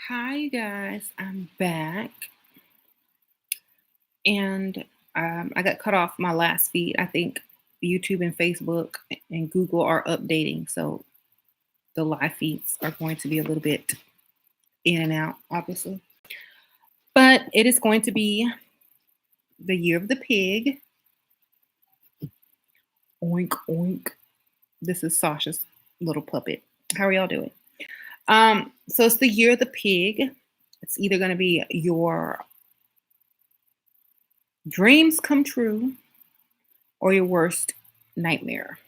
Hi, you guys. I'm back. And I got cut off my last feed. I think YouTube and Facebook and Google are updating. So the live feeds are going to be a little bit in and out, obviously. But it is going to be the year of the pig. Oink, oink. This is Sasha's little puppet. How are y'all doing? So it's the year of the pig. It's either going to be your dreams come true or your worst nightmare.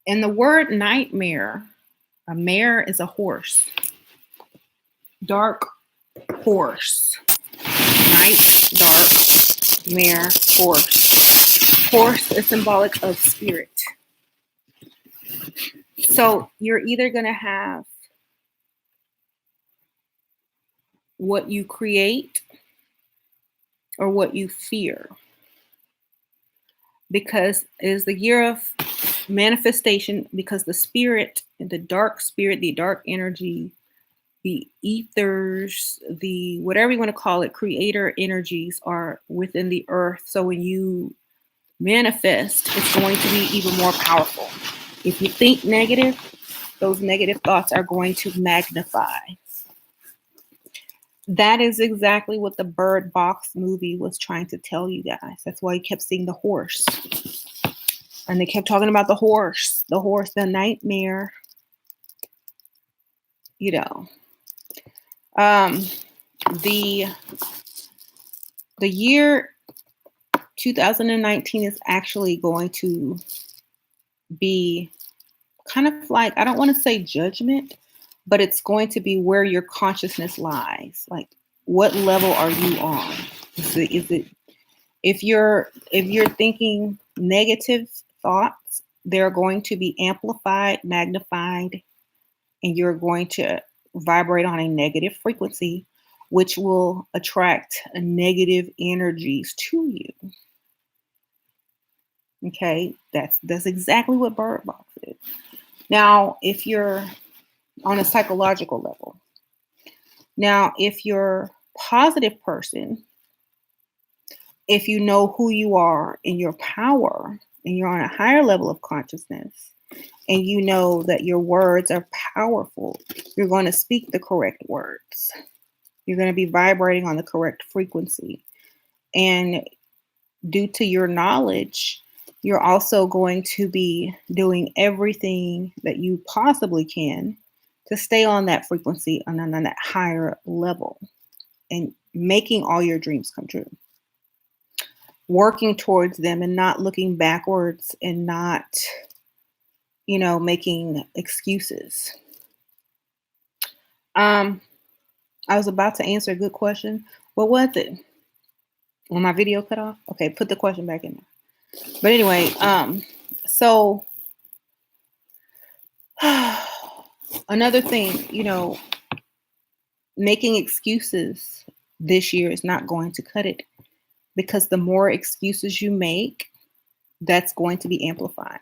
And the word nightmare, a mare is a horse. Dark horse. Night, dark, mare, horse. Horse is symbolic of spirit. So you're either going to have what you create or what you fear. Because it is the year of manifestation, because the spirit, the dark spirit, the dark energy, the ethers, the whatever you want to call it, creator energies are within the earth. So when you manifest, it's going to be even more powerful. If you think negative, those negative thoughts are going to magnify. That is exactly what the Bird Box movie was trying to tell you guys. That's why you kept seeing the horse. And they kept talking about the horse, the nightmare, you know. The year 2019 is actually going to be kind of like, I don't want to say judgment, but it's going to be where your consciousness lies. Like, what level are you on? Is it if you're thinking negative thoughts, they're going to be amplified, magnified, and you're going to vibrate on a negative frequency, which will attract negative energies to you. Okay, that's exactly what Bird Box is. Now, if you're on a psychological level, now if you're a positive person, if you know who you are in your power and you're on a higher level of consciousness, and you know that your words are powerful, you're going to speak the correct words. You're going to be vibrating on the correct frequency. And due to your knowledge, you're also going to be doing everything that you possibly can to stay on that frequency and on that higher level and making all your dreams come true. Working towards them and not looking backwards and not, making excuses. I was about to answer a good question. What was it? When my video cut off? Okay, put the question back in there. But anyway, so another thing, making excuses this year is not going to cut it, because the more excuses you make, that's going to be amplified.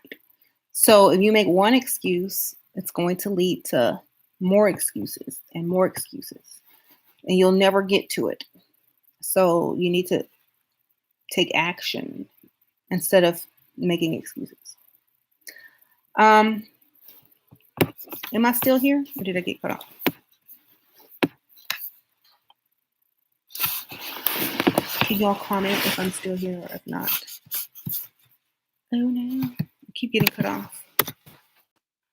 So if you make one excuse, it's going to lead to more excuses and more excuses, and you'll never get to it. So you need to take action instead of making excuses. Am I still here, or did I get cut off? Can y'all comment if I'm still here or if not? Oh no, I keep getting cut off.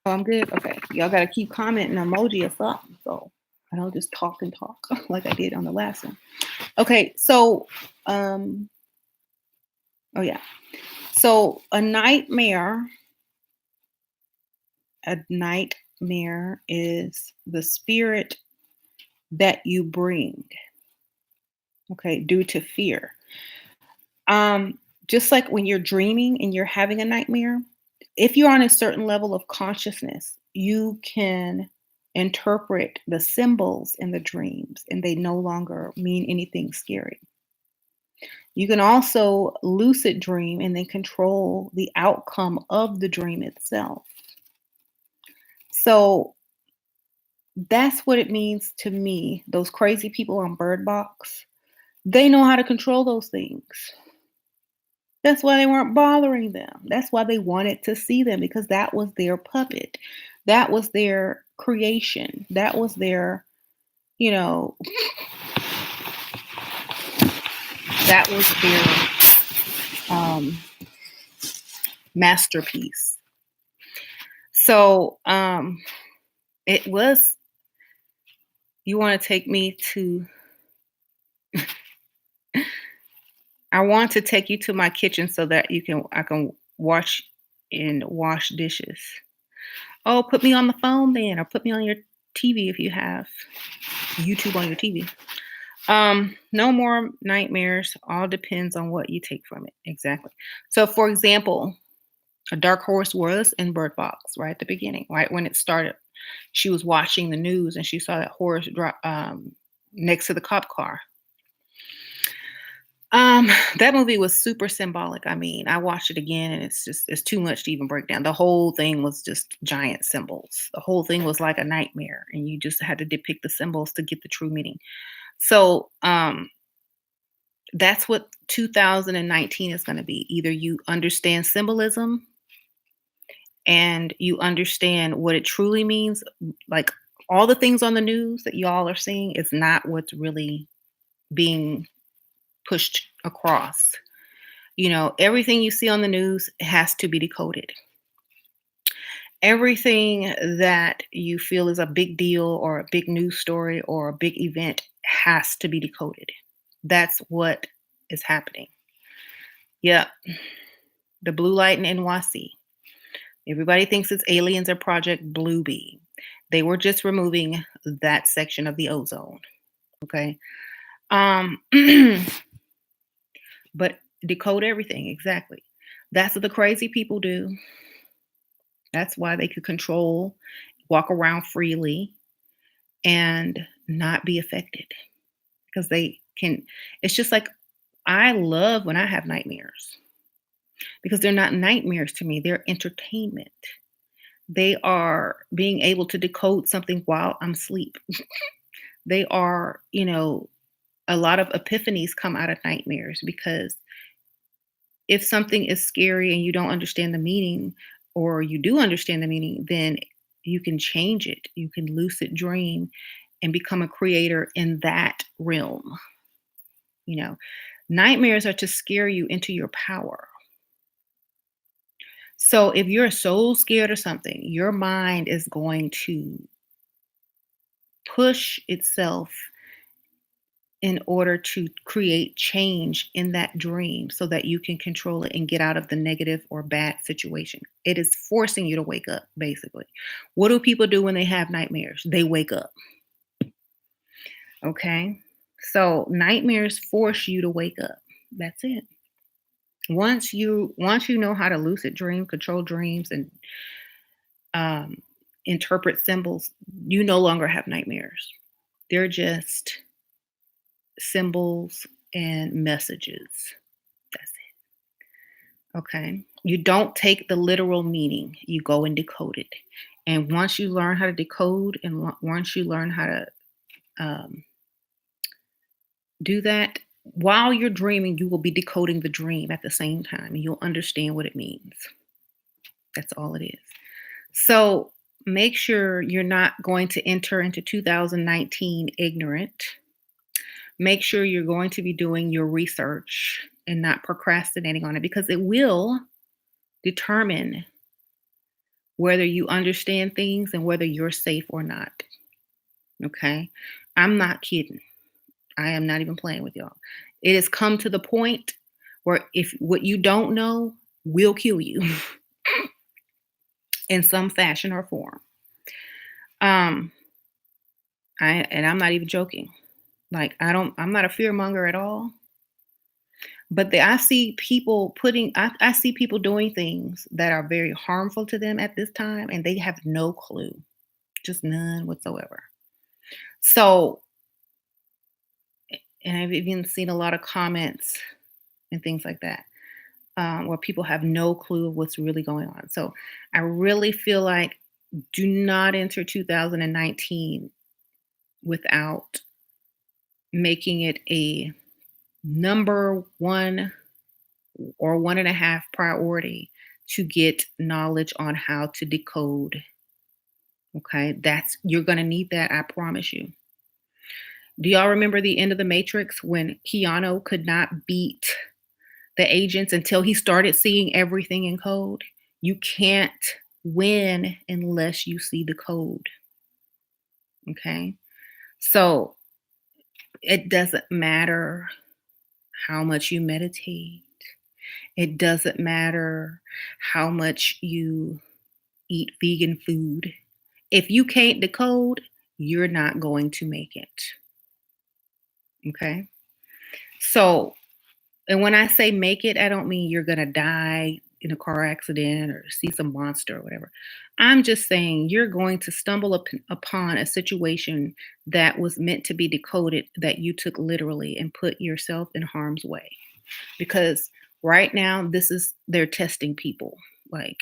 Oh, I'm good. Okay, y'all gotta keep commenting emoji or something, so I don't just talk and talk like I did on the last one. Okay, so oh yeah, so a nightmare is the spirit that you bring, okay, due to fear. Just like when you're dreaming and you're having a nightmare, if you're on a certain level of consciousness, you can interpret the symbols in the dreams and they no longer mean anything scary. You can also lucid dream and then control the outcome of the dream itself. So That's what it means to me. Those crazy people on Bird Box, they know how to control those things. That's why they weren't bothering them. That's why they wanted to see them because that was their puppet. That was their creation. That was their, you know, that was their masterpiece. So it was, you want to take me to, I want to take you to my kitchen so that I can watch and wash dishes. Oh, put me on the phone then, or put me on your TV if you have YouTube on your TV. No more nightmares. All depends on what you take from it. Exactly. So, for example, a dark horse was in Bird Box right at the beginning, right when it started. She was watching the news and she saw that horse drop next to the cop car. Um, that movie was super symbolic. I mean, I watched it again and it's too much to even break down. The whole thing was just giant symbols. The whole thing was like a nightmare and you just had to depict the symbols to get the true meaning. So, that's what 2019 is going to be. Either you understand symbolism and you understand what it truly means, like all the things on the news that y'all are seeing is not what's really being pushed across. Everything you see on the news has to be decoded. Everything that you feel is a big deal or a big news story or a big event has to be decoded. That's what is happening. Yep. The blue light in NYC. Everybody thinks it's aliens or Project Bluebeam. They were just removing that section of the ozone. Okay. Um, but decode everything. Exactly. That's what the crazy people do. That's why they could control, walk around freely, and not be affected because they can. It's just like I love when I have nightmares because they're not nightmares to me, they're entertainment. They are being able to decode something while I'm asleep. They are, a lot of epiphanies come out of nightmares because if something is scary and you don't understand the meaning, or you do understand the meaning, then you can change it. You can lucid dream and become a creator in that realm. You know, Nightmares are to scare you into your power. So if you're so scared of something, your mind is going to push itself in order to create change in that dream so that you can control it and get out of the negative or bad situation. It is forcing you to wake up, basically. What do people do when they have nightmares? They wake up. Okay. So nightmares force you to wake up. That's it. Once you know how to lucid dream, control dreams, and um, interpret symbols, you no longer have nightmares. They're just symbols and messages. That's it. Okay. You don't take the literal meaning, you go and decode it. And once you learn how to decode and once you learn how to um, do that, while you're dreaming, you will be decoding the dream at the same time and you'll understand what it means. That's all it is. So make sure you're not going to enter into 2019 ignorant. Make sure you're going to be doing your research and not procrastinating on it because it will determine whether you understand things and whether you're safe or not. Okay. I'm not kidding. I am not even playing with y'all. It has come to the point where if what you don't know will kill you in some fashion or form. Um, I'm not even joking. Like I'm not a fear monger at all. But I see people I see people doing things that are very harmful to them at this time, and they have no clue, just none whatsoever. So, and I've even seen a lot of comments and things like that where people have no clue of what's really going on. So, I really feel like Do not enter 2019 without making it a number one or one and a half priority to get knowledge on how to decode. Okay, that's you're gonna need that, I promise you. Do y'all remember the end of the Matrix when Keanu could not beat the agents until he started seeing everything in code? You can't win unless you see the code. Okay. So it doesn't matter how much you meditate, it doesn't matter how much you eat vegan food. If you can't decode, you're not going to make it. Okay. So, and when I say make it, I don't mean you're going to die in a car accident or see some monster or whatever. I'm just saying you're going to stumble upon a situation that was meant to be decoded that you took literally and put yourself in harm's way. Because right now, they're testing people. Like,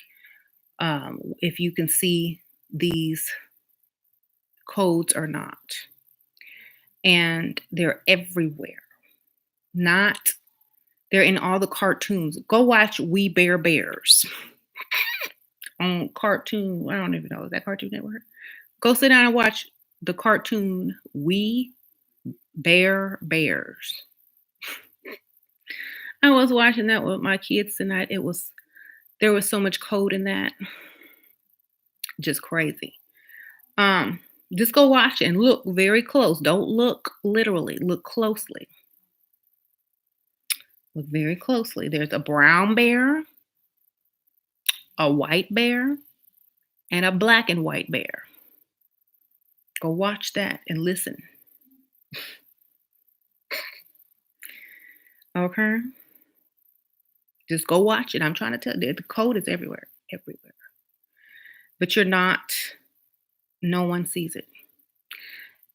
if you can see these codes or not. And they're everywhere. Not They're in all the cartoons. Go watch We Bear Bears on cartoon. I don't even know, is that Cartoon Network? Go sit down and watch the cartoon We Bear Bears. I was watching that with my kids tonight. There was so much code in that. Just crazy. Um, just go watch it and look very close. Don't look literally, look closely. Look very closely. There's a brown bear, a white bear, and a black and white bear. Go watch that and listen. Okay? Just go watch it. I'm trying to tell you, the code is everywhere, everywhere. But no one sees it.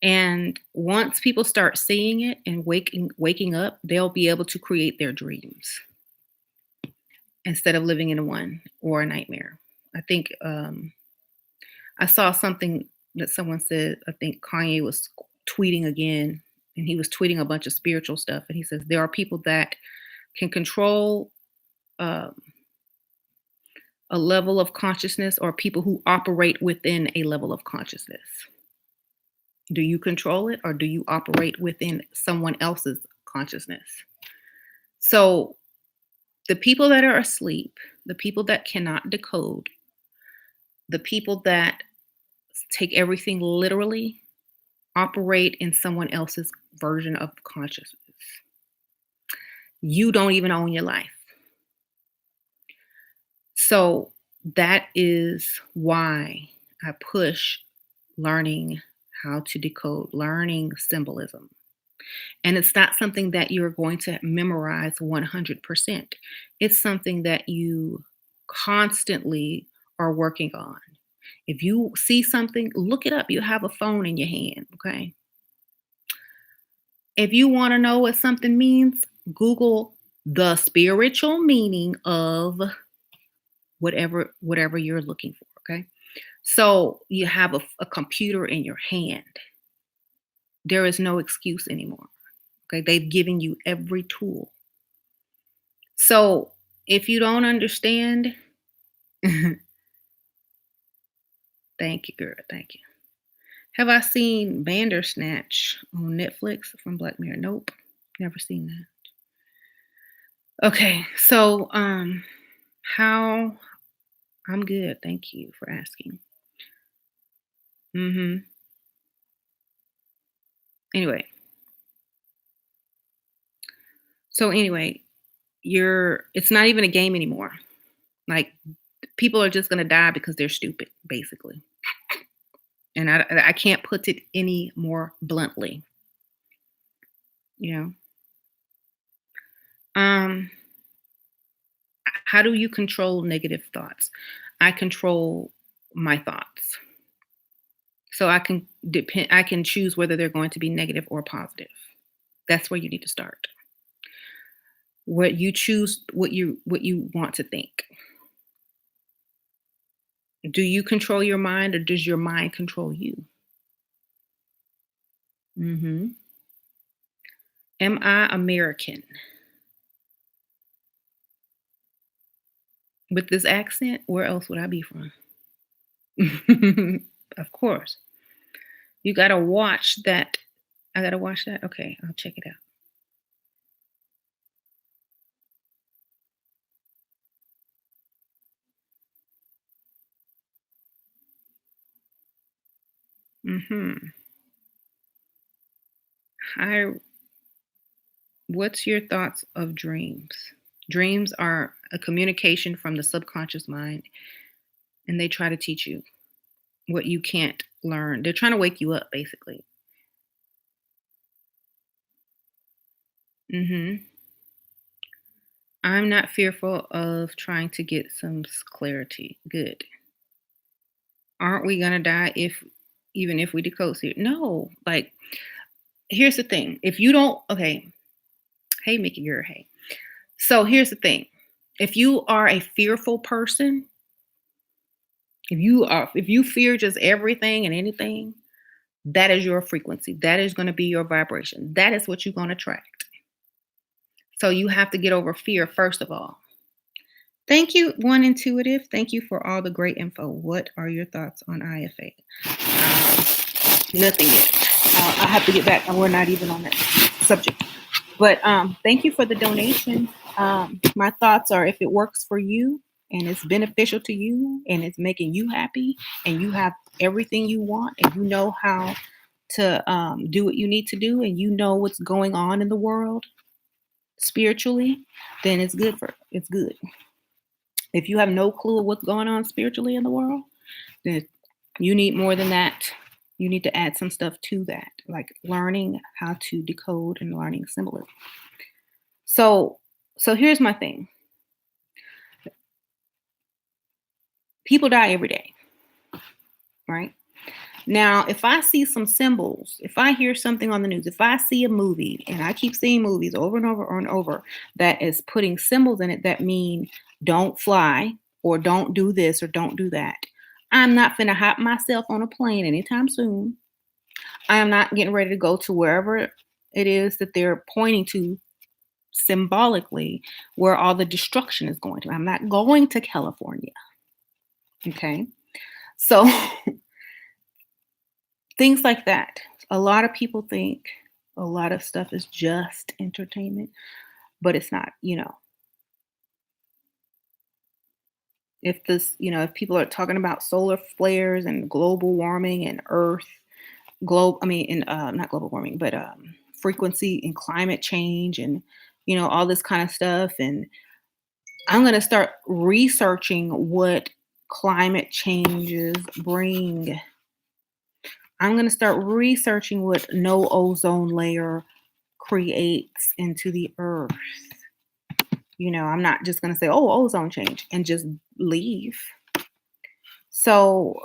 And once people start seeing it and waking up, they'll be able to create their dreams instead of living in one or a nightmare. I think I saw something that someone said. I think Kanye was tweeting again, and he was tweeting a bunch of spiritual stuff. And he says there are people that can control um, a level of consciousness, or people who operate within a level of consciousness. Do you control it, or do you operate within someone else's consciousness? So the people that are asleep, the people that cannot decode, the people that take everything literally, operate in someone else's version of consciousness. You don't even own your life. So that is why I push learning how to decode, learning symbolism. And it's not something that you're going to memorize 100%. It's something that you constantly are working on. If you see something, look it up. You have a phone in your hand, okay? If you want to know what something means, Google the spiritual meaning of whatever you're looking for, okay? So you have a computer in your hand. There is no excuse anymore. Okay, they've given you every tool. So if you don't understand, thank you, girl. Thank you. Have I seen Bandersnatch on Netflix from Black Mirror? Nope, never seen that. Okay, so how I'm good. Thank you for asking. Mm-hmm. Anyway, anyway, it's not even a game anymore. Like, people are just gonna die because they're stupid, basically. And I can't put it any more bluntly. You know. Um, how do you control negative thoughts? I control my thoughts. So I can choose whether they're going to be negative or positive. That's where you need to start. What you choose, what you want to think. Do you control your mind or does your mind control you? Mhm. Am I American? With this accent, where else would I be from? Of course. You gotta watch that. I gotta watch that? Okay, I'll check it out. Mhm. Hi, what's your thoughts of dreams? Dreams are a communication from the subconscious mind, and they try to teach you what you can't learn. They're trying to wake you up, basically. Mhm. I'm not fearful of trying to get some clarity. Good. Aren't we gonna die if even if we decode here? No. Like, here's the thing. If you don't, okay, hey Mickey, you're hey. So here's the thing. If you are a fearful person, if you fear just everything and anything, that is your frequency. That is going to be your vibration. That is what you're going to attract. So you have to get over fear first of all. Thank you, One Intuitive. Thank you for all the great info. What are your thoughts on IFA? Nothing yet. I have to get back. We're not even on that subject. But thank you for the donation. My thoughts are if it works for you and it's beneficial to you and it's making you happy and you have everything you want and you know how to do what you need to do and you know what's going on in the world spiritually, then it's good. If you have no clue of what's going on spiritually in the world, then you need more than that. You need to add some stuff to that, like learning how to decode and learning symbolism. So, so here's my thing. People die every day, right? Now, if I see some symbols, if I hear something on the news, if I see a movie, and I keep seeing movies over and over and over that is putting symbols in it that mean don't fly or don't do this or don't do that, I'm not finna hop myself on a plane anytime soon. I am not getting ready to go to wherever it is that they're pointing to symbolically where all the destruction is going to. I'm not going to California. Okay. So things like that. A lot of people think a lot of stuff is just entertainment, but it's not. If if people are talking about solar flares and global warming and earth I mean, in not global warming, but frequency and climate change and all this kind of stuff. And I'm going to start researching what climate changes bring. I'm going to start researching what no ozone layer creates into the earth. I'm not just going to say, oh, ozone change and just leave. So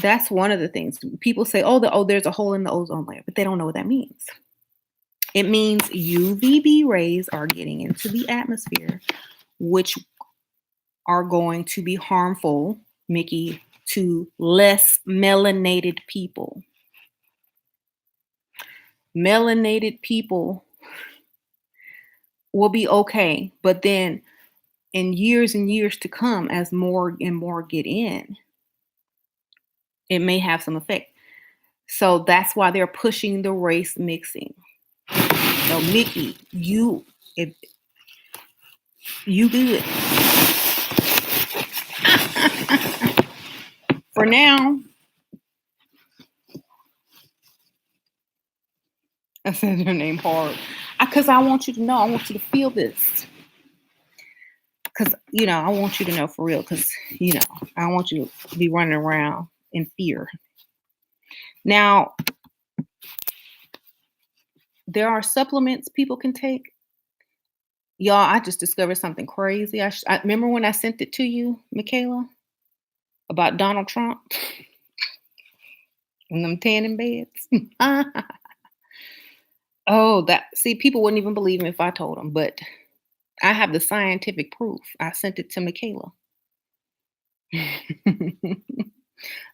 that's one of the things people say, there's a hole in the ozone layer, but they don't know what that means. It means UVB rays are getting into the atmosphere, which are going to be harmful, Mickey, to less melanated people. Melanated people will be okay, but then in years and years to come, as more and more get in, it may have some effect. So that's why they're pushing the race mixing. So Mickey, if you good. For now, I said your name hard. Because I want you to know, I want you to feel this. Because, I want you to know for real. Because, I want you to be running around in fear. Now, there are supplements people can take. Y'all, I just discovered something crazy. I remember when I sent it to you, Michaela, about Donald Trump and them tanning beds. Oh, see, people wouldn't even believe me if I told them, but I have the scientific proof. I sent it to Michaela.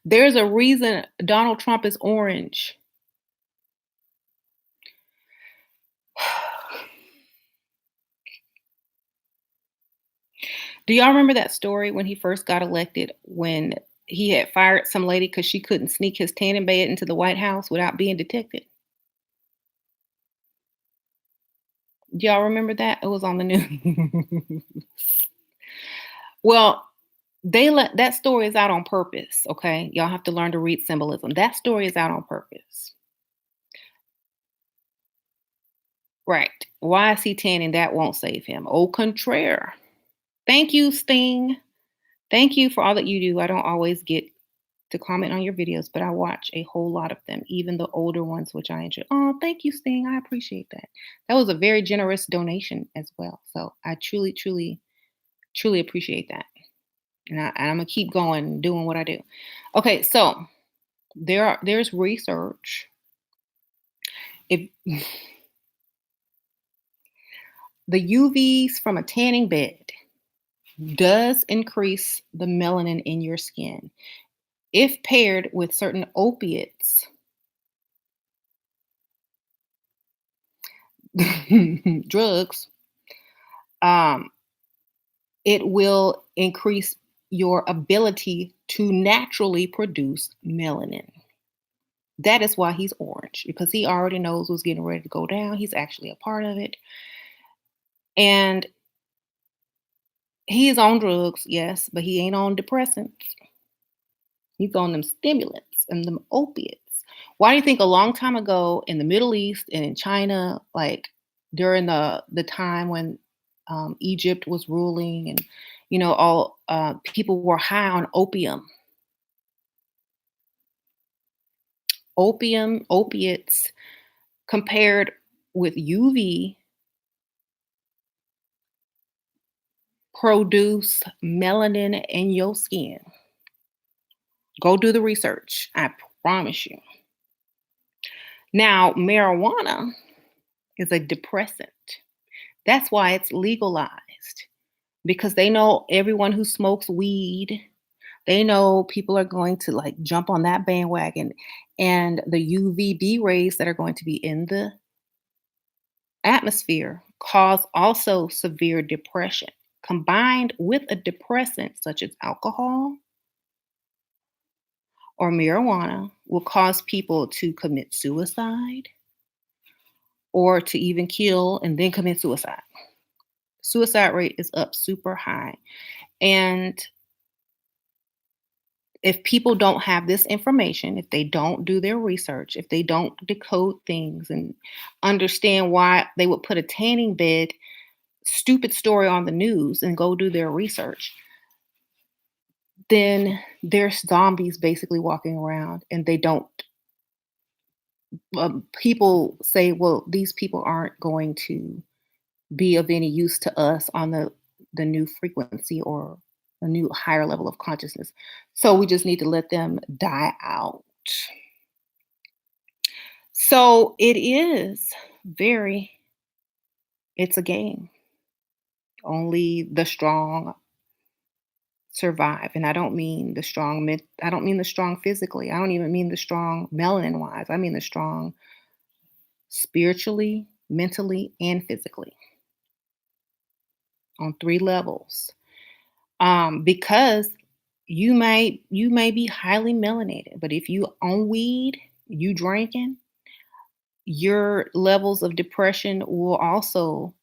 There's a reason Donald Trump is orange. Do y'all remember that story when he first got elected when he had fired some lady because she couldn't sneak his tanning bed into the White House without being detected? Do y'all remember that? It was on the news. Well, they let that story is out on purpose, okay? Y'all have to learn to read symbolism. That story is out on purpose. Right. Why is he tanning? That won't save him. Au contraire. Thank you, Sting. Thank you for all that you do. I don't always get to comment on your videos, but I watch a whole lot of them, even the older ones, which I enjoy. Oh, thank you, Sting. I appreciate that. That was a very generous donation as well. So I truly, truly, truly appreciate that. And I'm gonna keep going and doing what I do. Okay, so there's research. If the UVs from a tanning bed does increase the melanin in your skin if paired with certain opiates, drugs, um, it will increase your ability to naturally produce melanin. That is why he's orange, because he already knows what's getting ready to go down. He's actually a part of it. And he is on drugs, yes, but he ain't on depressants. He's on them stimulants and them opiates. Why do you think a long time ago in the Middle East and in China, like during the time when Egypt was ruling, and all people were high on opium, opiates compared with UV produce melanin in your skin. Go do the research. I promise you. Now, marijuana is a depressant. That's why it's legalized, because they know everyone who smokes weed, they know people are going to like jump on that bandwagon, and the UVB rays that are going to be in the atmosphere cause also severe depression. Combined with a depressant such as alcohol or marijuana will cause people to commit suicide or to even kill and then commit suicide. Suicide rate is up super high. And if people don't have this information, if they don't do their research, if they don't decode things and understand why they would put a tanning bed stupid story on the news and go do their research, then there's zombies basically walking around, and they don't. People say, well, these people aren't going to be of any use to us on the new frequency or a new higher level of consciousness. So we just need to let them die out. So it is very, it's a game. Only the strong survive. And I don't mean the strong, I don't mean the strong physically. I don't even mean the strong melanin wise. I mean the strong spiritually, mentally, and physically on three levels. Because you may be highly melanated, but if you on weed, you drinking, your levels of depression will also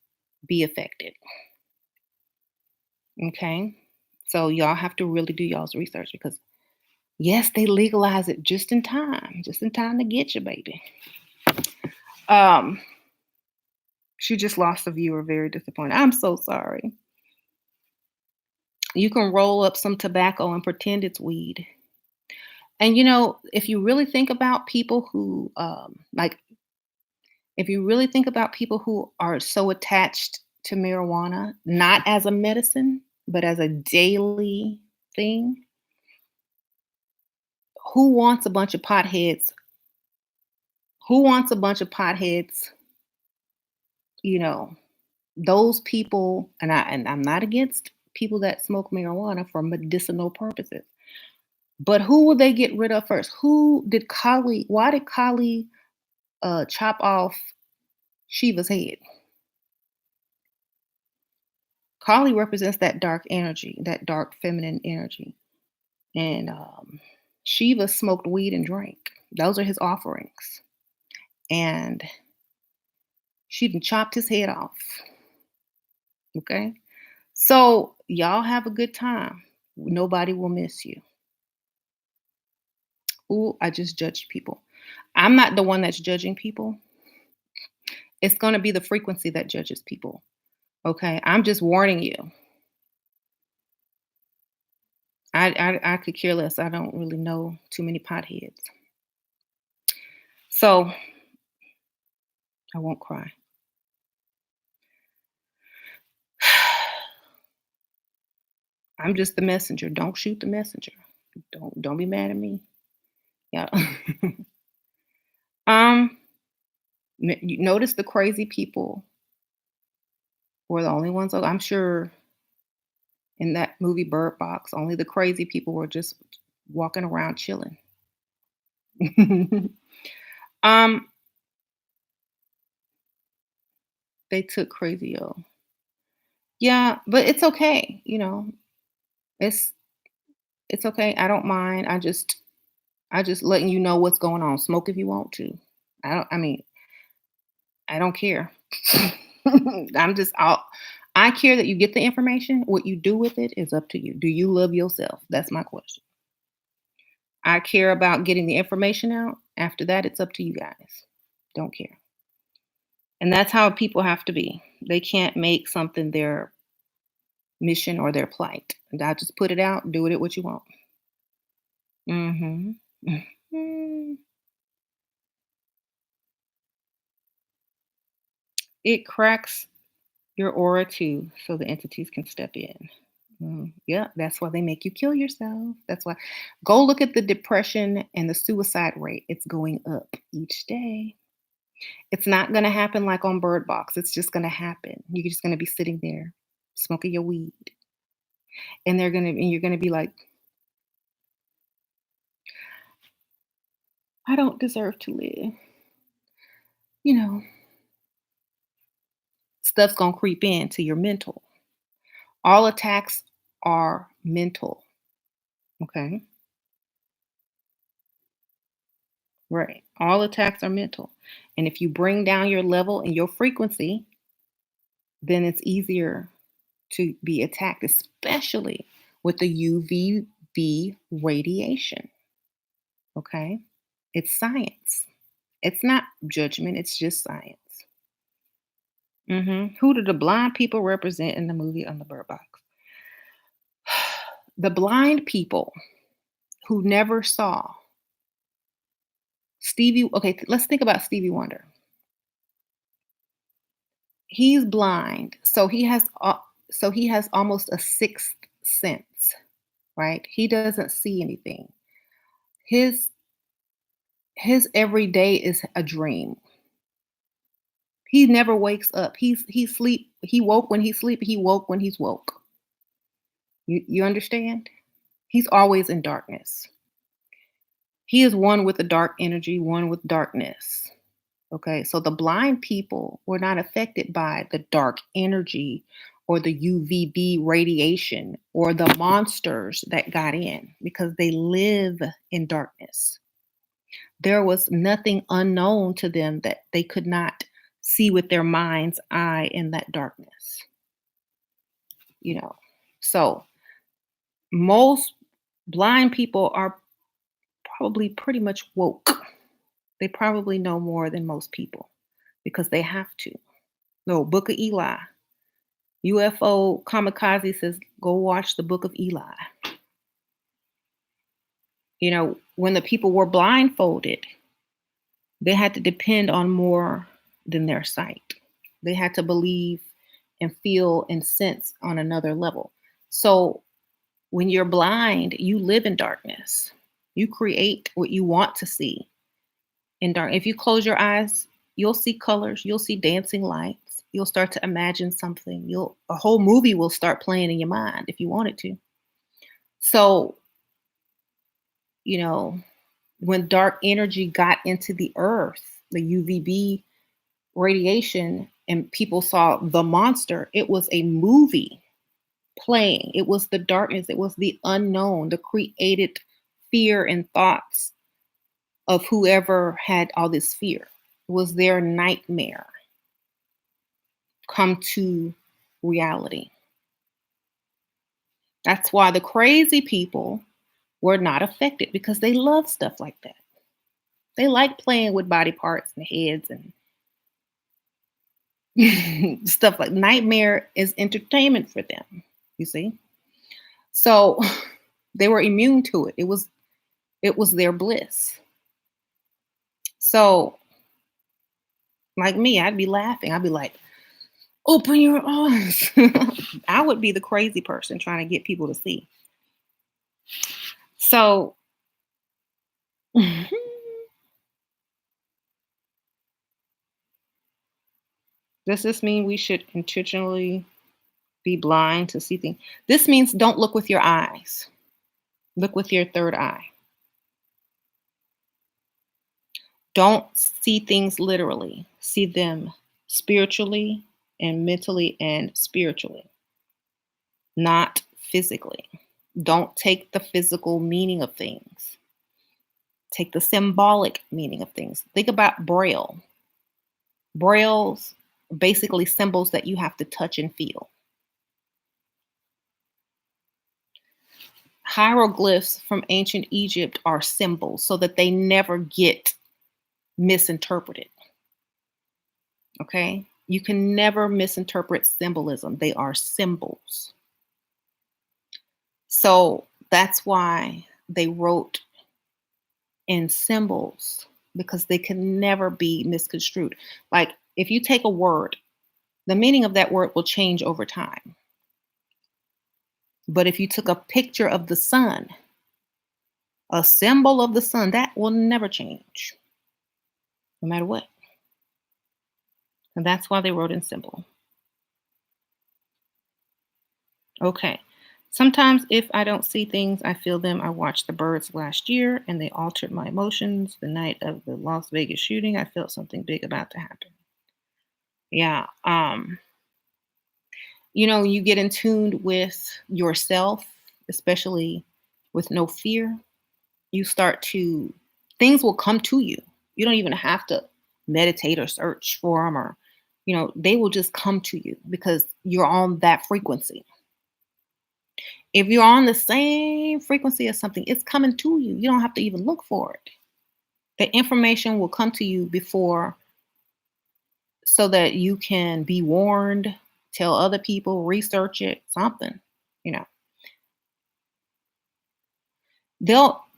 be affected. Okay. So y'all have to really do y'all's research, because yes, they legalize it just in time to get you, baby. Um, she just lost a viewer, very disappointed. I'm so sorry. You can roll up some tobacco and pretend it's weed. And if you really think about people who if you really think about people who are so attached to marijuana, not as a medicine, but as a daily thing, who wants a bunch of potheads? Who wants a bunch of potheads? You know, those people, and I'm not against people that smoke marijuana for medicinal purposes. But who will they get rid of first? Who did Kali? Why did Kali chop off Shiva's head? Kali represents that dark energy, that dark feminine energy. And Shiva smoked weed and drank. Those are his offerings. And she done chopped his head off. Okay. So y'all have a good time. Nobody will miss you. Ooh, I just judged people. I'm not the one that's judging people. It's going to be the frequency that judges people. Okay. I'm just warning you. I could care less. I don't really know too many potheads. So I won't cry. I'm just the messenger. Don't shoot the messenger. Don't be mad at me. Yeah. um you notice the crazy people were the only ones. I'm sure in that movie Bird Box, only the crazy people were just walking around chilling. um they took crazy ill. Yeah, but it's okay, It's it's okay. I don't mind. I just letting you know what's going on. Smoke if you want to. I don't care. I'm just out. I care that you get the information. What you do with it is up to you. Do you love yourself? That's my question. I care about getting the information out. After that, it's up to you guys. Don't care. And that's how people have to be. They can't make something their mission or their plight. And I just put it out, do with it what you want. Hmm. It cracks your aura too, so the entities can step in. Yeah, that's why they make you kill yourself. That's why. Go look at the depression and the suicide rate. It's going up each day. It's not going to happen like on Bird Box. It's just going to happen. You're just going to be sitting there smoking your weed, and you're gonna be like, I don't deserve to live. You know, stuff's gonna creep into your mental. All attacks are mental. Okay, right? All attacks are mental, and if you bring down your level and your frequency, then it's easier to be attacked, especially with the UVB radiation. Okay, it's science. It's not judgment. It's just science. Who do the blind people represent in the movie on the Bird Box? The blind people who never saw Stevie. Okay, let's think about Stevie Wonder. He's blind, so he has almost a sixth sense, right? He doesn't see anything. His his every day is a dream. He never wakes up. He sleep. He woke when he sleep. He woke when he's woke. You understand? He's always in darkness. He is one with the dark energy, one with darkness. Okay, so the blind people were not affected by the dark energy or the UVB radiation or the monsters that got in because they live in darkness. There was nothing unknown to them that they could not see with their mind's eye in that darkness, you know. So most blind people are probably pretty much woke. They probably know more than most people because they have to. No, Book of Eli. UFO Kamikaze says, go watch the Book of Eli. When the people were blindfolded, they had to depend on more than their sight. They had to believe and feel and sense on another level. So when you're blind, you live in darkness. You create what you want to see in dark. If you close your eyes, you'll see colors, you'll see dancing lights. You'll start to imagine something. A whole movie will start playing in your mind if you want it to. So, you know, when dark energy got into the earth, the UVB radiation, and people saw the monster, it was a movie playing. It was the darkness, it was the unknown, the created fear and thoughts of whoever had all this fear. It was their nightmare come to reality. That's why the crazy people were not affected because they love stuff like that. They like playing with body parts and heads and stuff like nightmare is entertainment for them, you see? So they were immune to it. It was their bliss. So like me, I'd be laughing. I'd be like, open your eyes. I would be the crazy person trying to get people to see. So does this mean we should intentionally be blind to see things? This means don't look with your eyes. Look with your third eye. Don't see things literally. See them spiritually and mentally and spiritually, not physically. Don't take the physical meaning of things. Take the symbolic meaning of things. Think about Braille. Braille's basically symbols that you have to touch and feel. Hieroglyphs from ancient Egypt are symbols so that they never get misinterpreted. Okay? You can never misinterpret symbolism. They are symbols. So that's why they wrote in symbols because they can never be misconstrued. Like if you take a word, the meaning of that word will change over time. But if you took a picture of the sun, a symbol of the sun, that will never change, no matter what. And that's why they wrote in symbol. Okay. Sometimes if I don't see things, I feel them. I watched the birds last year and they altered my emotions. The night of the Las Vegas shooting, I felt something big about to happen. Yeah. You get in tune with yourself, especially with no fear. You start to, things will come to you. You don't even have to meditate or search for them or, they will just come to you because you're on that frequency. If you're on the same frequency as something, it's coming to you. You don't have to even look for it. The information will come to you before so that you can be warned, tell other people, research it, something, you know.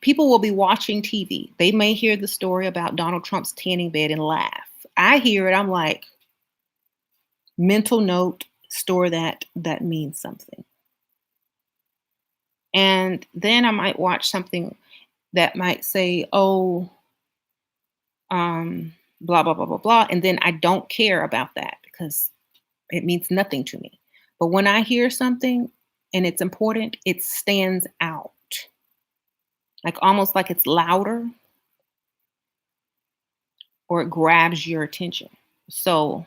People will be watching TV. They may hear the story about Donald Trump's tanning bed and laugh. I hear it, I'm like, mental note, store that means something. And then I might watch something that might say, oh, blah, blah, blah, blah, blah. And then I don't care about that because it means nothing to me. But when I hear something and it's important, it stands out. Like almost like it's louder or it grabs your attention. So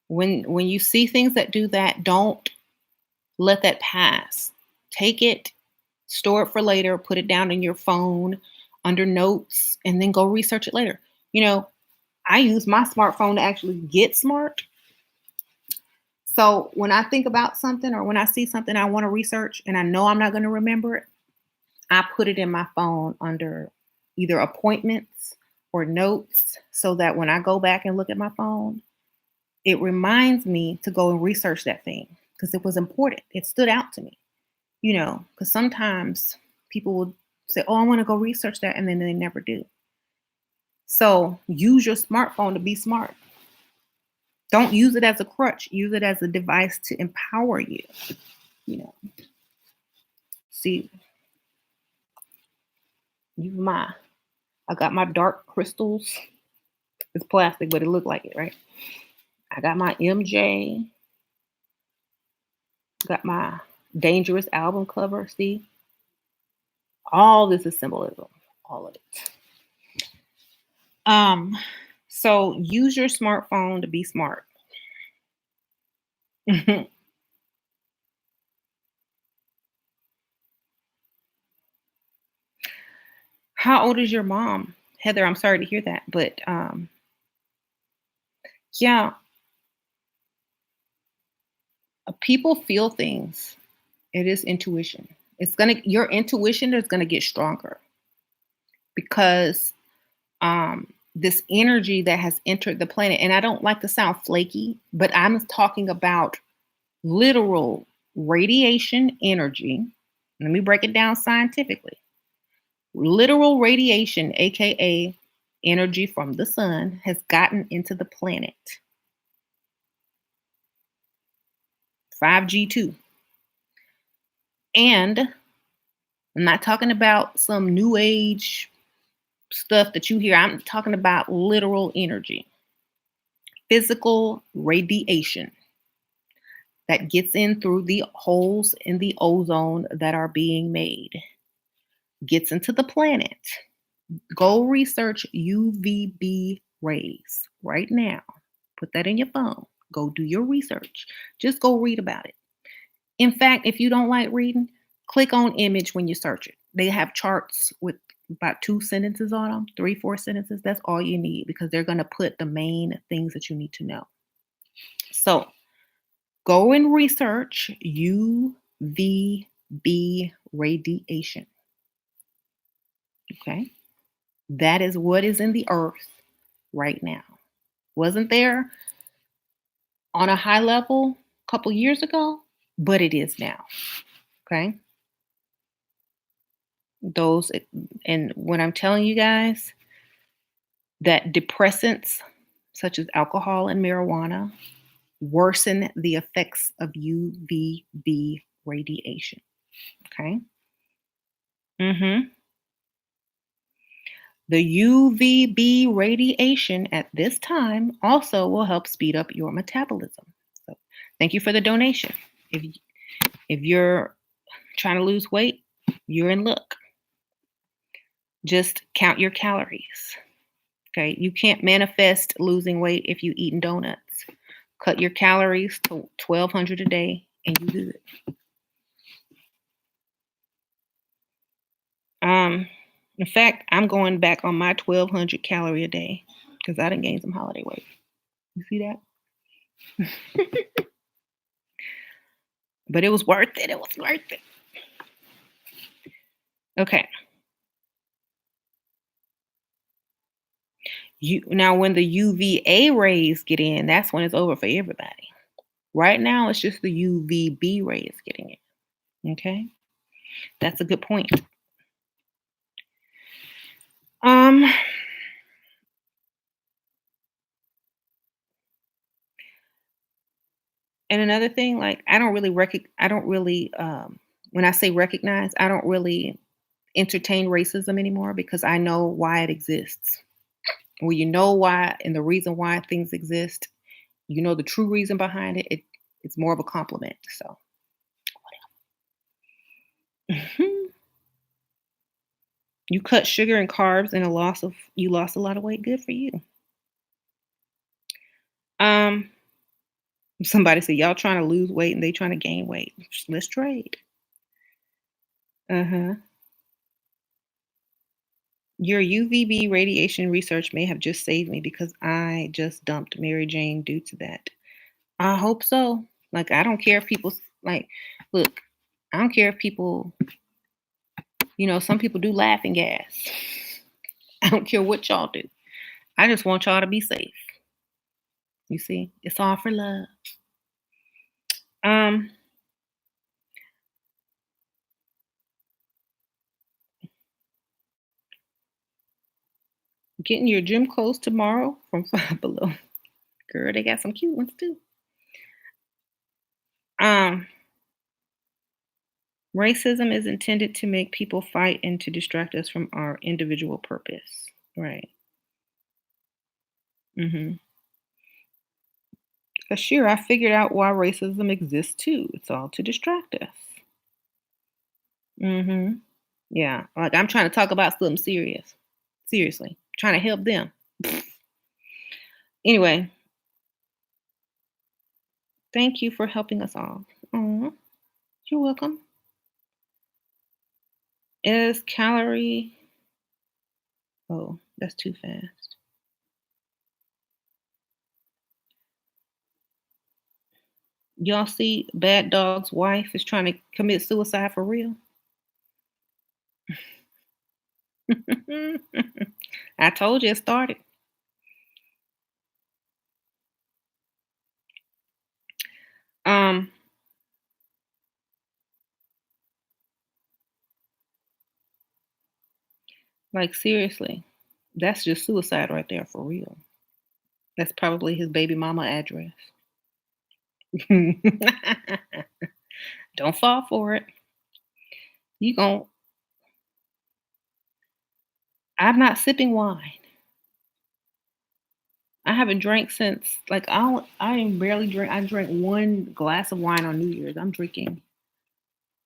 when you see things that do that, don't let that pass. Take it, store it for later, put it down in your phone under notes, and then go research it later. I use my smartphone to actually get smart. So when I think about something or when I see something I want to research and I know I'm not going to remember it, I put it in my phone under either appointments or notes so that when I go back and look at my phone, it reminds me to go and research that thing because it was important. It stood out to me, because sometimes people will say, oh, I want to go research that. And then they never do. So use your smartphone to be smart. Don't use it as a crutch. Use it as a device to empower you. See, I got my dark crystals. It's plastic, but it looked like it, right? I got my MJ, got my Dangerous album cover. See, all this is symbolism, all of it. Um, so use your smartphone to be smart. How old is your mom? Heather, I'm sorry to hear that, but yeah, people feel things. It is intuition. Your intuition is gonna get stronger because this energy that has entered the planet, and I don't like to sound flaky, but I'm talking about literal radiation energy. Let me break it down scientifically. Literal radiation, aka energy from the sun, has gotten into the planet. 5G2. And I'm not talking about some new age stuff that you hear. I'm talking about literal energy, physical radiation that gets in through the holes in the ozone that are being made, gets into the planet. Go research UVB rays right now. Put that in your phone. Go do your research. Just go read about it. In fact, if you don't like reading, click on image when you search it. They have charts with about 2 sentences on them, 3, 4 sentences. That's all you need because they're going to put the main things that you need to know. So go and research UVB radiation. Okay. That is what is in the earth right now. Wasn't there on a high level a couple years ago, but it is now. Okay. Those, and what I'm telling you guys, that depressants such as alcohol and marijuana worsen the effects of UVB radiation. Okay. Mm-hmm. The UVB radiation at this time also will help speed up your metabolism. So thank you for the donation. If you're trying to lose weight, you're in luck. Just count your calories. Okay. You can't manifest losing weight if you eating donuts. Cut your calories to 1,200 a day and you do it. In fact, I'm going back on my 1,200 calorie a day because I didn't gain some holiday weight. You see that? But it was worth it. It was worth it. Okay. Now when the UVA rays get in, that's when it's over for everybody. Right now, it's just the UVB rays getting in. Okay. That's a good point. Um, and another thing, like I don't really when I say recognize, I don't really entertain racism anymore because I know why it exists. When you know why and the reason why things exist, you know the true reason behind it, it's more of a compliment. So you cut sugar and carbs and you lost a lot of weight. Good for you. Um, somebody said y'all trying to lose weight and they trying to gain weight. Let's trade. Uh-huh. Your UVB radiation research may have just saved me because I just dumped Mary Jane due to that. I hope so. Like I don't care if people like look, I don't care if people, some people do laughing gas. I don't care what y'all do. I just want y'all to be safe. You see, it's all for love. Um, getting your gym clothes tomorrow from Five Below. Girl, they got some cute ones too. Um, Racism is intended to make people fight and to distract us from our individual purpose. Right. Hmm. For sure, I figured out why racism exists too. It's all to distract us. Mhm. Yeah, like, I'm trying to talk about something serious. Seriously, trying to help them. Anyway, thank you for helping us all. Aw, you're welcome. Is calorie oh, that's too fast. Y'all see Bad Dog's wife is trying to commit suicide for real? I told you it started. Um, like, seriously, that's just suicide right there for real. That's probably his baby mama address. Don't fall for it. You gon' I'm not sipping wine. I haven't drank since like I barely drink. I drank one glass of wine on New Year's. I'm drinking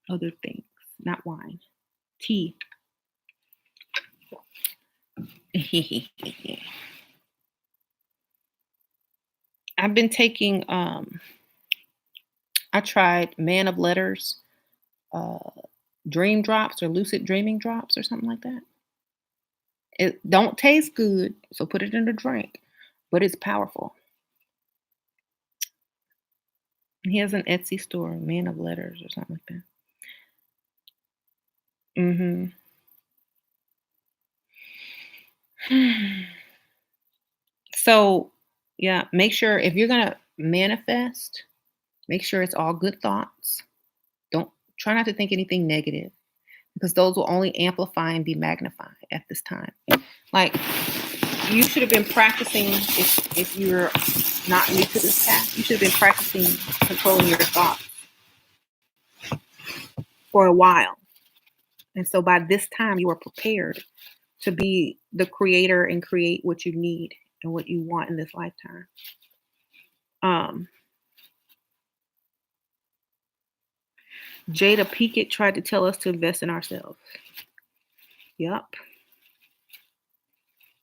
other things, not wine. Tea. I've been taking I tried Man of Letters, uh dream drops or lucid dreaming drops or something like that. It don't taste good, so put it in a drink, but it's powerful. He has an Etsy store, Man of Letters or something like that. Mhm. So, yeah, make sure if you're gonna manifest, make sure it's all good thoughts. Don't try not to think anything negative because those will only amplify and be magnified at this time. Like you should have been practicing if you're not new to this path, you should have been practicing controlling your thoughts for a while. And so by this time you are prepared to be the creator and create what you need and what you want in this lifetime. Um Jada Pinkett tried to tell us to invest in ourselves. Yep.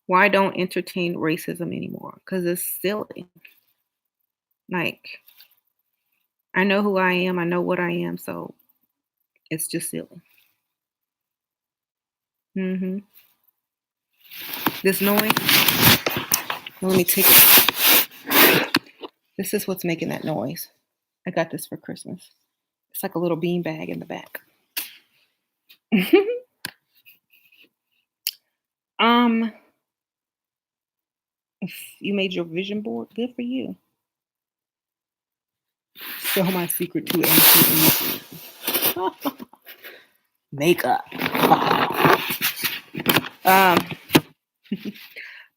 Why don't entertain racism anymore? Because it's silly. Like, I know who I am, I know what I am, so it's just silly. Hmm. This noise, let me take it. This is what's making that noise. I got this for Christmas. It's like a little bean bag in the back. um, if you made your vision board, good for you. Sell my secret to antique makeup. um,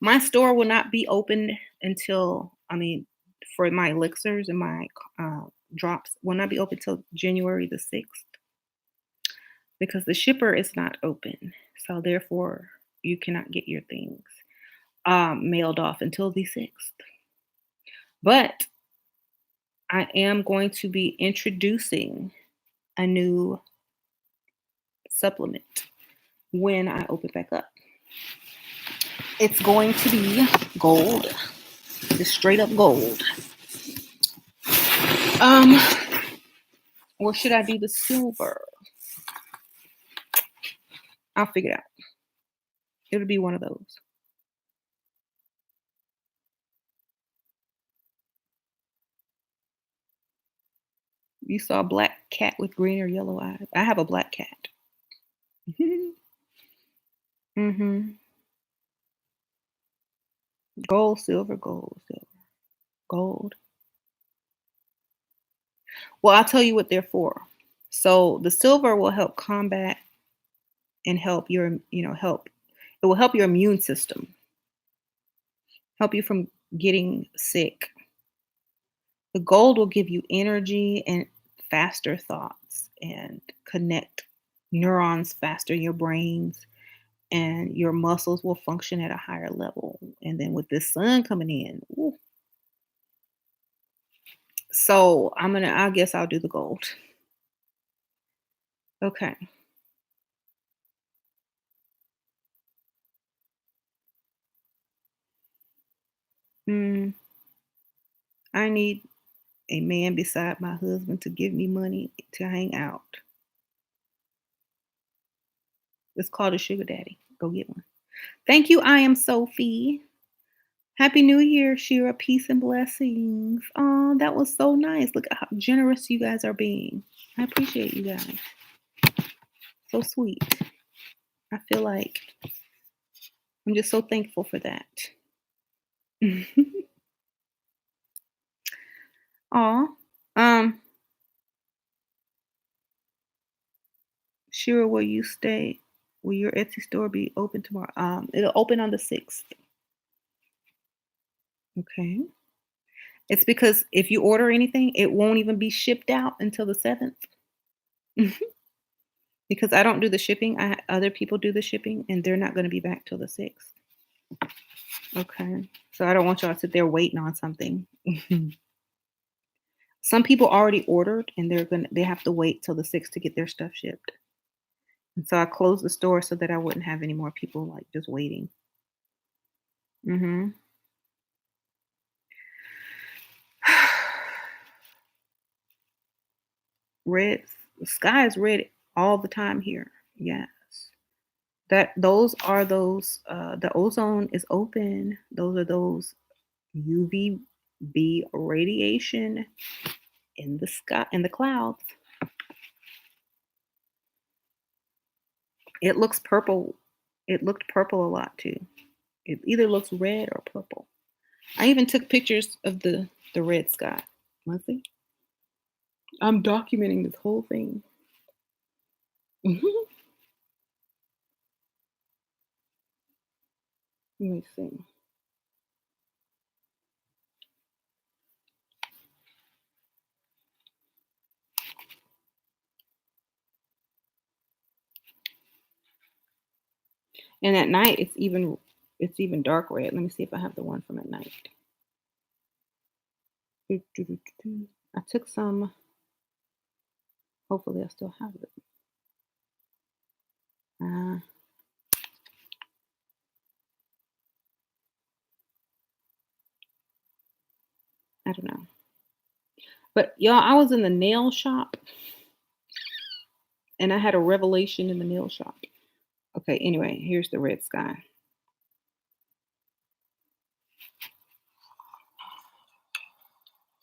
my store will not be open until for my elixirs and my uh, drops will not be open till January the 6th because the shipper is not open. So therefore, you cannot get your things mailed off until the 6th. But I am going to be introducing a new supplement when I open back up. It's going to be gold, just straight up gold. Um, or should I do the silver? I'll figure it out. It'll be one of those. You saw a black cat with green or yellow eyes. I have a black cat. Mm-hmm. Gold, silver, gold, silver, gold. Well, I'll tell you what they're for. So the silver will help combat and help help. It will help your immune system, help you from getting sick. The gold will give you energy and faster thoughts and connect neurons faster in your brains and your muscles will function at a higher level. And then with this sun coming in, ooh, So I guess I'll do the gold. Okay. Mm, I need a man beside my husband to give me money to hang out. It's called a sugar daddy. Go get one. Thank you. I am Sophie. Happy New Year, Shira. Peace and blessings. Oh, that was so nice. Look at how generous you guys are being. I appreciate you guys. So sweet. I feel like I'm just so thankful for that. Aw. Um, Shira, will you stay? Will your Etsy store be open tomorrow? It'll open on the 6th. Okay. It's because if you order anything, it won't even be shipped out until the 7th. Because I don't do the shipping. Other people do the shipping, and they're not going to be back till the 6th. Okay. So I don't want y'all to sit there waiting on something. Some people already ordered, and they have to wait till the 6th to get their stuff shipped. And so I closed the store so that I wouldn't have any more people like just waiting. Hmm. Red, the sky is red all the time here. Yes. The ozone is open. Those are those UVB radiation in the sky, in the clouds. It looks purple. It looked purple a lot too. It either looks red or purple. I even took pictures of the red sky. Let's see. I'm documenting this whole thing. Let me see. And at night it's even dark red. Let me see if I have the one from at night. I took some. Hopefully I still have it. Uh, I don't know. But y'all, I was in the nail shop and I had a revelation in the nail shop. Okay, anyway, here's the red sky.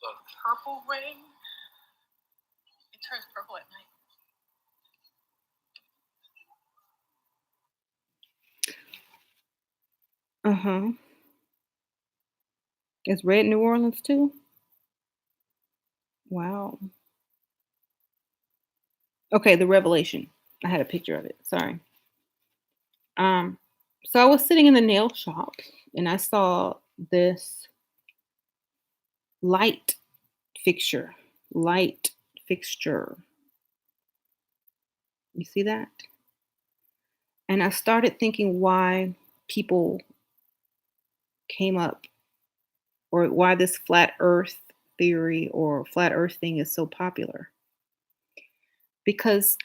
The purple rain. It turns purple at night. Uh-huh. It's red in New Orleans too? Wow. Okay, the revelation. I had a picture of it. Sorry. Um, so I was sitting in the nail shop and I saw this light fixture. Light fixture. You see that? And I started thinking why people came up or why this flat earth theory or flat earth thing is so popular. Because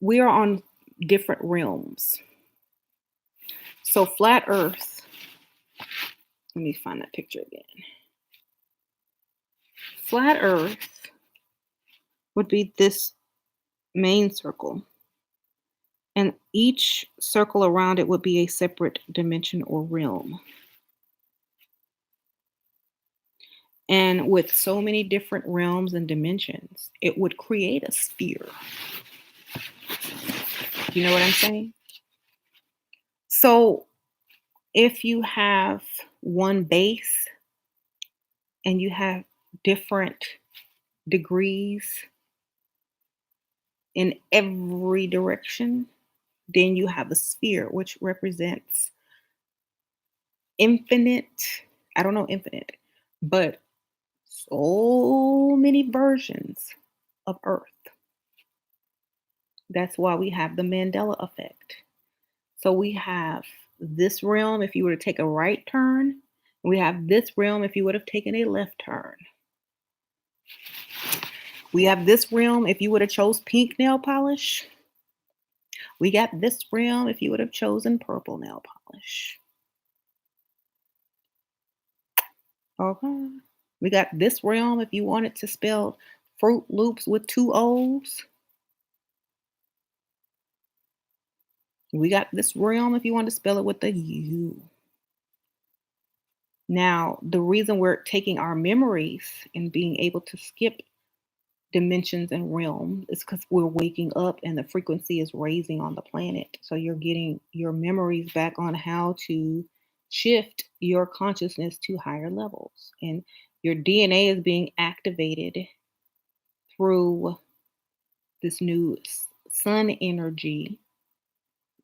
we are on different realms. So flat earth, let me find that picture again. Flat earth would be this main circle, and each circle around it would be a separate dimension or realm. And with so many different realms and dimensions, it would create a sphere. You know what I'm saying? So if you have one base and you have different degrees in every direction, then you have a sphere, which represents infinite, I don't know infinite, but so many versions of Earth. That's why we have the Mandela effect. So we have this realm if you were to take a right turn. We have this realm if you would have taken a left turn. We have this realm if you would have chose pink nail polish. We got this realm if you would have chosen purple nail polish. Okay. We got this realm if you wanted to spell Fruit Loops with two O's. We got this realm if you want to spell it with a U. Now, the reason we're taking our memories and being able to skip dimensions and realms is because we're waking up and the frequency is raising on the planet. So you're getting your memories back on how to shift your consciousness to higher levels. And your DNA is being activated through this new sun energy,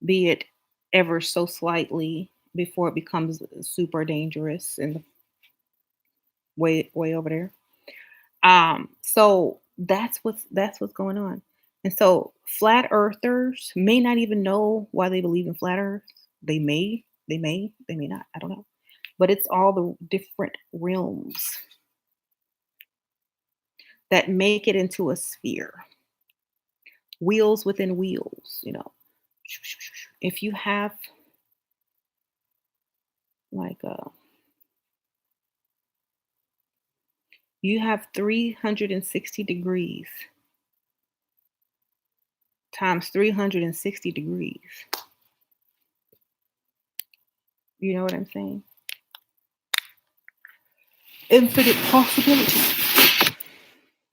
be it ever so slightly before it becomes super dangerous and way over there. So that's what's going on. And so flat earthers may not even know why they believe in flat earth. They may not. I don't know. But it's all the different realms that make it into a sphere. Wheels within wheels. If you have like you have 360 degrees times 360 degrees. You know what I'm saying? Infinite possibilities.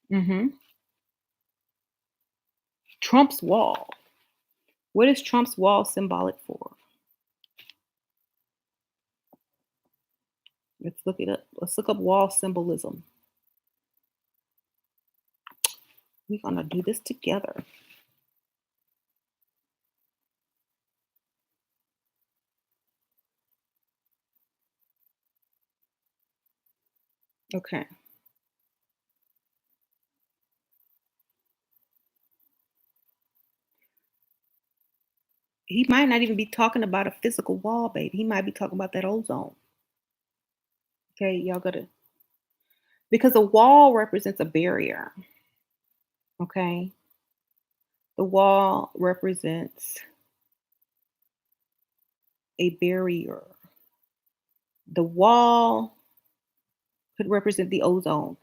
hmm Trump's wall. What is Trump's wall symbolic for? Let's look it up. Let's look up wall symbolism. We're gonna do this together. Okay. He might not even be talking about a physical wall, baby. He might be talking about that ozone. Okay, y'all gotta because a wall represents a barrier. Okay. The wall represents a barrier. The wall could represent the ozone.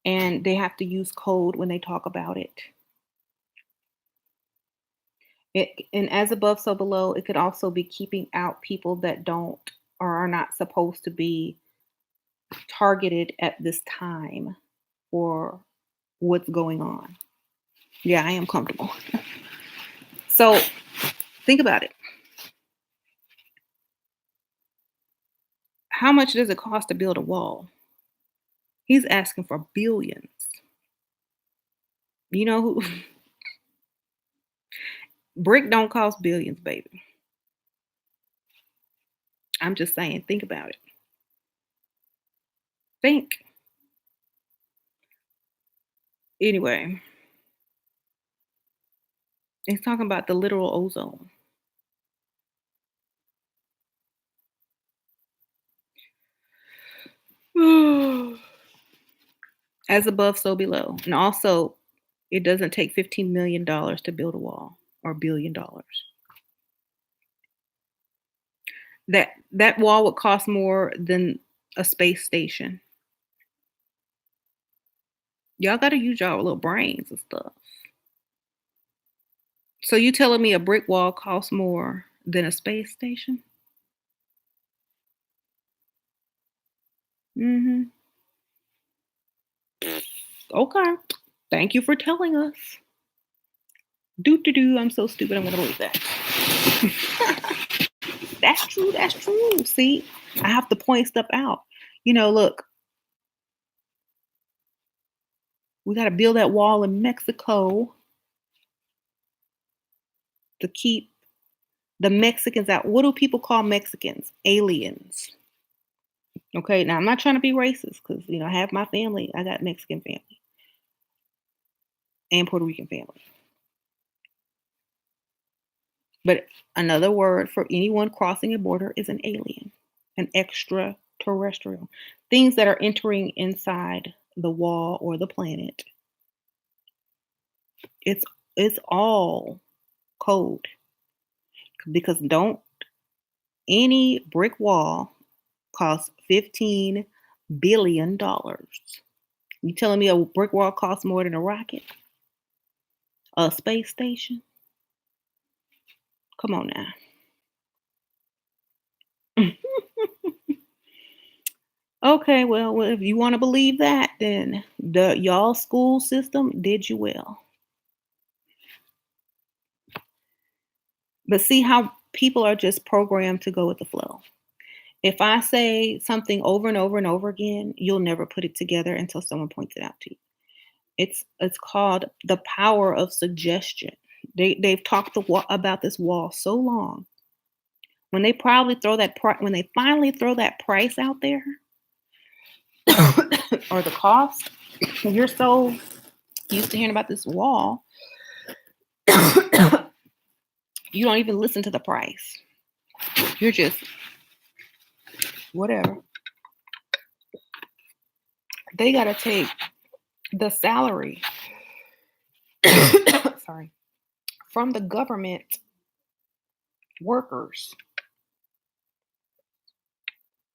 And they have to use code when they talk about it. And as above, so below, it could also be keeping out people that don't or are not supposed to be targeted at this time for what's going on. Yeah, I am comfortable. So think about it. How much does it cost to build a wall? He's asking for billions. You know who? Brick don't cost billions, baby. I'm just saying, think about it. Think. Anyway, he's talking about the literal ozone. As above, so below. And also, it doesn't take $15 million to build a wall or $1 billion. That wall would cost more than a space station. Y'all got to use y'all little brains and stuff. So you telling me a brick wall costs more than a space station? Mm-hmm. Okay. Thank you for telling us. Do do do. I'm so stupid. I'm gonna believe that. That's true. That's true. See, I have to point stuff out. Look, we got to build that wall in Mexico to keep the Mexicans out. What do people call Mexicans? Aliens. Okay, now I'm not trying to be racist because I have my family. I got Mexican family and Puerto Rican family. But another word for anyone crossing a border is an alien, an extraterrestrial. terrestrial, things that are entering inside the wall or the planet. It's it's all code because don't any brick wall costs $15 billion. You telling me a brick wall costs more than a rocket, a space station? Come on now. Okay, well, if you want to believe that, then the y'all school system did you well. But see how people are just programmed to go with the flow. If I say something over and over and over again, you'll never put it together until someone points it out to you. It's called the power of suggestion. They've talked about this wall so long. When they probably throw that when they finally throw that price out there or the cost, you're so used to hearing about this wall, you don't even listen to the price. You're just whatever. They got to take the salary sorry, from the government workers